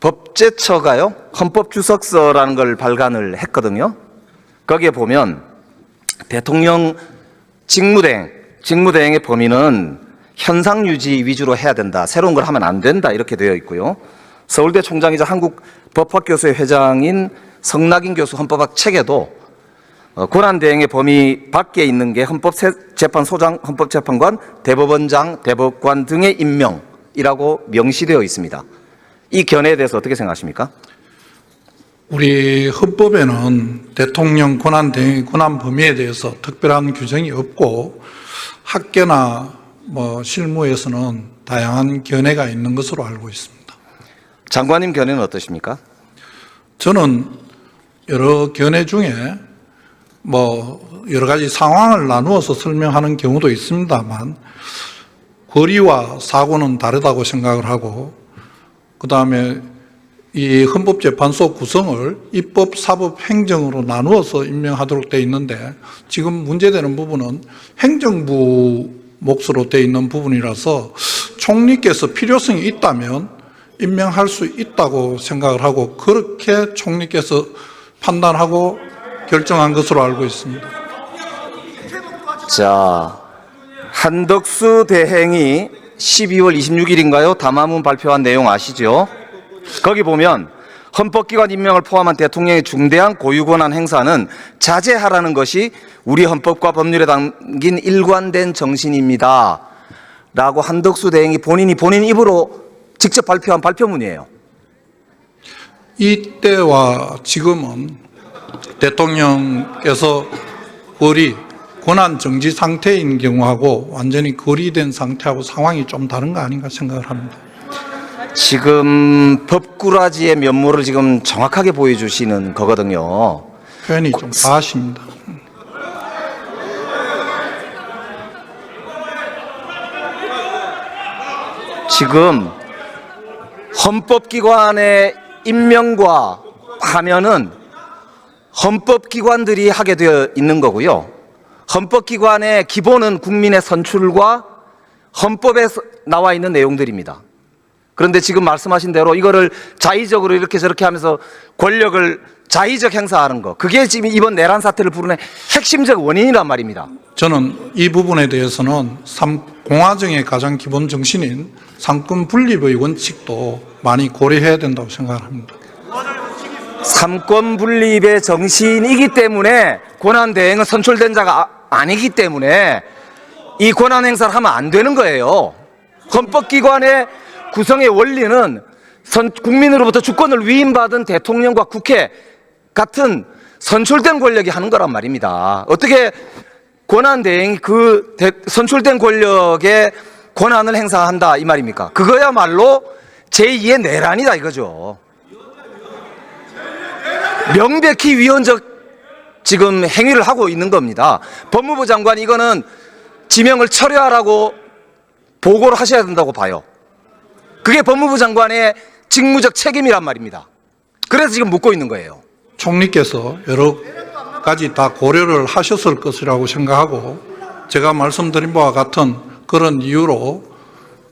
법제처가요, 헌법주석서라는 걸 발간을 했거든요. 거기에 보면 대통령 직무대행의 범위는 현상유지 위주로 해야 된다, 새로운 걸 하면 안 된다, 이렇게 되어 있고요. 서울대 총장이자 한국법학교수회 회장인 성낙인 교수 헌법학 책에도 권한대행의 범위 밖에 있는 게 헌법재판소장, 헌법재판관, 대법원장, 대법관 등의 임명이라고 명시되어 있습니다. 이 견해에 대해서 어떻게 생각하십니까? 우리 헌법에는 대통령 권한대행의 권한 범위에 대해서 특별한 규정이 없고 학계나 실무에서는 다양한 견해가 있는 것으로 알고 있습니다. 장관님 견해는 어떠십니까? 저는 여러 견해 중에 여러 가지 상황을 나누어서 설명하는 경우도 있습니다만 권리와 사고는 다르다고 생각을 하고, 그 다음에 이 헌법재판소 구성을 입법, 사법, 행정으로 나누어서 임명하도록 되어 있는데 지금 문제되는 부분은 행정부 몫으로 되어 있는 부분이라서 총리께서 필요성이 있다면 임명할 수 있다고 생각을 하고 그렇게 총리께서 판단하고 결정한 것으로 알고 있습니다. 자, 한덕수 대행이 12월 26일인가요? 담화문 발표한 내용 아시죠? 거기 보면 헌법기관 임명을 포함한 대통령의 중대한 고유권한 행사는 자제하라는 것이 우리 헌법과 법률에 담긴 일관된 정신입니다 라고 한덕수 대행이 본인 입으로 직접 발표한 발표문이에요. 이때와 지금은 대통령께서 권한 정지 상태인 경우하고 완전히 거리된 상태하고 상황이 좀 다른 거 아닌가 생각을 합니다. 지금 법꾸라지의 면모를 지금 정확하게 보여주시는 거거든요. 표현이 좀 과하십니다. 지금 헌법기관의 임명과 하면은 헌법기관들이 하게 되어 있는 거고요. 헌법기관의 기본은 국민의 선출과 헌법에 나와 있는 내용들입니다. 그런데 지금 말씀하신 대로 이거를 자의적으로 이렇게 저렇게 하면서 권력을 자의적 행사하는 거, 그게 지금 이번 내란 사태를 부르는 핵심적 원인이란 말입니다. 저는 이 부분에 대해서는 공화정의 가장 기본 정신인 삼권 분립의 원칙도 많이 고려해야 된다고 생각합니다. 삼권 분립의 정신이기 때문에 권한대행은 선출된 자가 아니기 때문에 이 권한 행사를 하면 안 되는 거예요. 헌법기관의 구성의 원리는 국민으로부터 주권을 위임받은 대통령과 국회 같은 선출된 권력이 하는 거란 말입니다. 어떻게 권한대행이 그 선출된 권력의 권한을 행사한다 이 말입니까? 그거야말로 제2의 내란이다 이거죠. 명백히 위헌적 지금 행위를 하고 있는 겁니다. 법무부 장관이 이거는 지명을 철회하라고 보고를 하셔야 된다고 봐요. 그게 법무부 장관의 직무적 책임이란 말입니다. 그래서 지금 묻고 있는 거예요. 총리께서 여러 가지 다 고려를 하셨을 것이라고 생각하고 제가 말씀드린 바와 같은 그런 이유로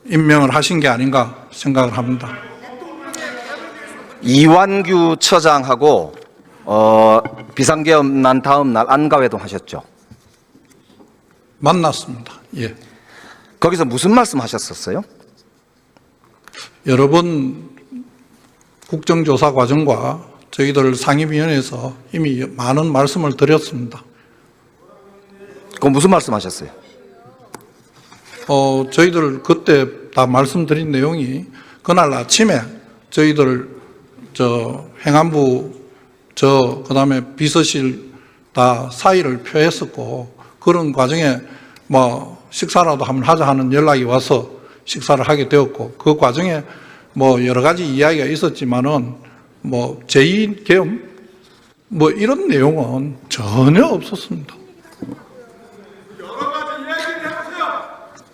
임명을 하신 게 아닌가 생각을 합니다. 이완규 처장하고 비상계엄 난 다음 날 안가회동 하셨죠? 만났습니다. 예. 거기서 무슨 말씀 하셨었어요? 여러 번 국정조사 과정과 저희들 상임위원회에서 이미 많은 말씀을 드렸습니다. 그럼 무슨 말씀 하셨어요? 저희들 그때 다 말씀드린 내용이 그날 아침에 저희들 행안부 그다음에 비서실 다 사의를 표했었고 그런 과정에 식사라도 한번 하자 하는 연락이 와서 식사를 하게 되었고 그 과정에 여러 가지 이야기가 있었지만은 제2계엄 이런 내용은 전혀 없었습니다.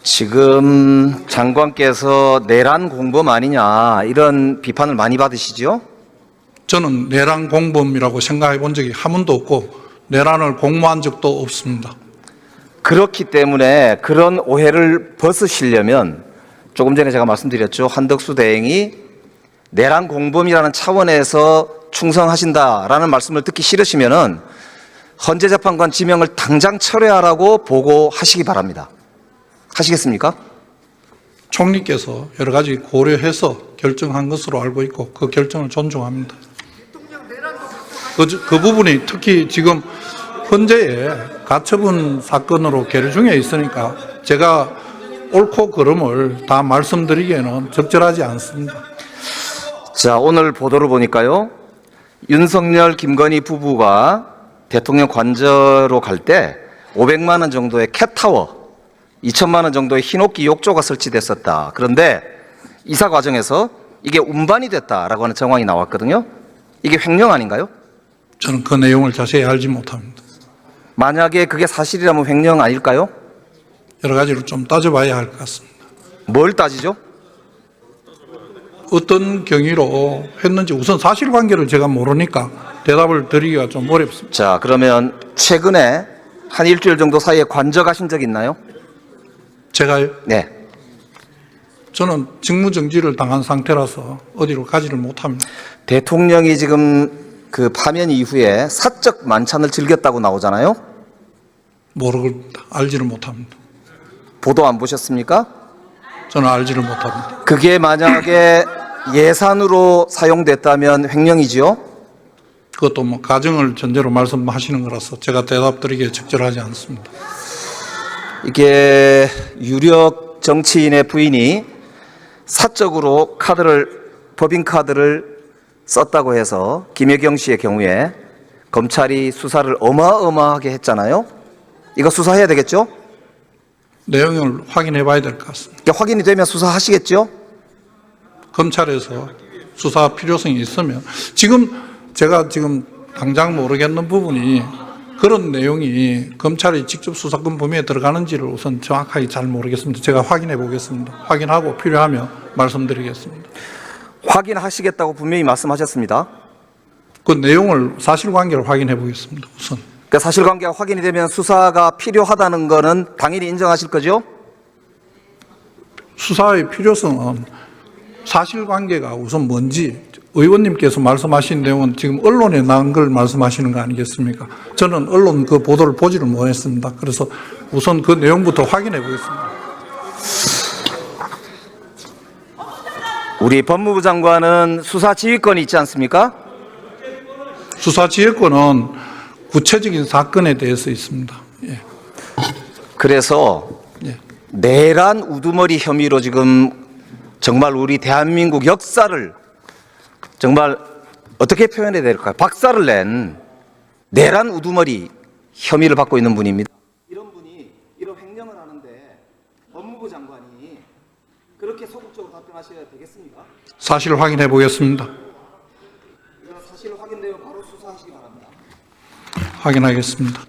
지금 장관께서 내란 공범 아니냐 이런 비판을 많이 받으시죠? 저는 내란 공범이라고 생각해 본 적이 한 번도 없고 내란을 공모한 적도 없습니다. 그렇기 때문에 그런 오해를 벗으시려면 조금 전에 제가 말씀드렸죠. 한덕수 대행이 내란 공범이라는 차원에서 충성하신다라는 말씀을 듣기 싫으시면은 헌재재판관 지명을 당장 철회하라고 보고하시기 바랍니다. 하시겠습니까? 총리께서 여러 가지 고려해서 결정한 것으로 알고 있고 그 결정을 존중합니다. 그 부분이 특히 지금 헌재에 가처분 사건으로 계류 중에 있으니까 제가 옳고 그름을 다 말씀드리기에는 적절하지 않습니다. 자, 오늘 보도를 보니까요. 윤석열, 김건희 부부가 대통령 관저로 갈 때 500만 원 정도의 캣타워, 2천만 원 정도의 흰옥기 욕조가 설치됐었다. 그런데 이사 과정에서 이게 운반이 됐다라고 하는 정황이 나왔거든요. 이게 횡령 아닌가요? 저는 그 내용을 자세히 알지 못합니다. 만약에 그게 사실이라면 횡령 아닐까요? 여러 가지로 좀 따져봐야 할 것 같습니다. 뭘 따지죠? 어떤 경위로 했는지 우선 사실관계를 제가 모르니까 대답을 드리기가 좀 어렵습니다. 자, 그러면 최근에 한 일주일 정도 사이에 관저 가신 적 있나요? 제가요? 네. 저는 직무정지를 당한 상태라서 어디로 가지를 못합니다. 대통령이 지금 그 파면 이후에 사적 만찬을 즐겼다고 나오잖아요. 모르겠다. 알지를 못합니다. 보도 안 보셨습니까? 저는 알지를 못합니다. 그게 만약에 예산으로 사용됐다면 횡령이지요? 그것도 뭐 가정을 전제로 말씀하시는 거라서 제가 대답 드리기에 적절하지 않습니다. 이게 유력 정치인의 부인이 사적으로 법인카드를 썼다고 해서 김혜경 씨의 경우에 검찰이 수사를 어마어마하게 했잖아요. 이거 수사해야 되겠죠? 내용을 확인해 봐야 될 것 같습니다. 이게 확인이 되면 수사하시겠죠? 검찰에서 수사 필요성이 있으면 제가 지금 당장 모르겠는 부분이 그런 내용이 검찰이 직접 수사권 범위에 들어가는지를 우선 정확하게 잘 모르겠습니다. 제가 확인해 보겠습니다. 확인하고 필요하면 말씀드리겠습니다. 확인하시겠다고 분명히 말씀하셨습니다. 그 내용을 사실관계를 확인해 보겠습니다. 우선. 그러니까 사실관계가 확인이 되면 수사가 필요하다는 거는 당연히 인정하실 거죠? 수사의 필요성은 사실관계가 우선 뭔지 의원님께서 말씀하신 내용은 지금 언론에 나온 걸 말씀하시는 거 아니겠습니까? 저는 언론 그 보도를 보지를 못했습니다. 그래서 우선 그 내용부터 확인해 보겠습니다. 우리 법무부 장관은 수사 지휘권이 있지 않습니까? 수사 지휘권은 구체적인 사건에 대해서 있습니다. 예. 그래서 예. 내란 우두머리 혐의로 지금 정말 우리 대한민국 역사를 정말 어떻게 표현해야 될까요? 박살을 낸 내란 우두머리 혐의를 받고 있는 분입니다. 이런 분이 이런 횡령을 하는데 법무부 장관이 그렇게 소극적으로 답변하셔야 되겠습니까? 사실 확인해 보겠습니다. 이런 사실 확인되면 바로 수사하시기 바랍니다. 확인하겠습니다.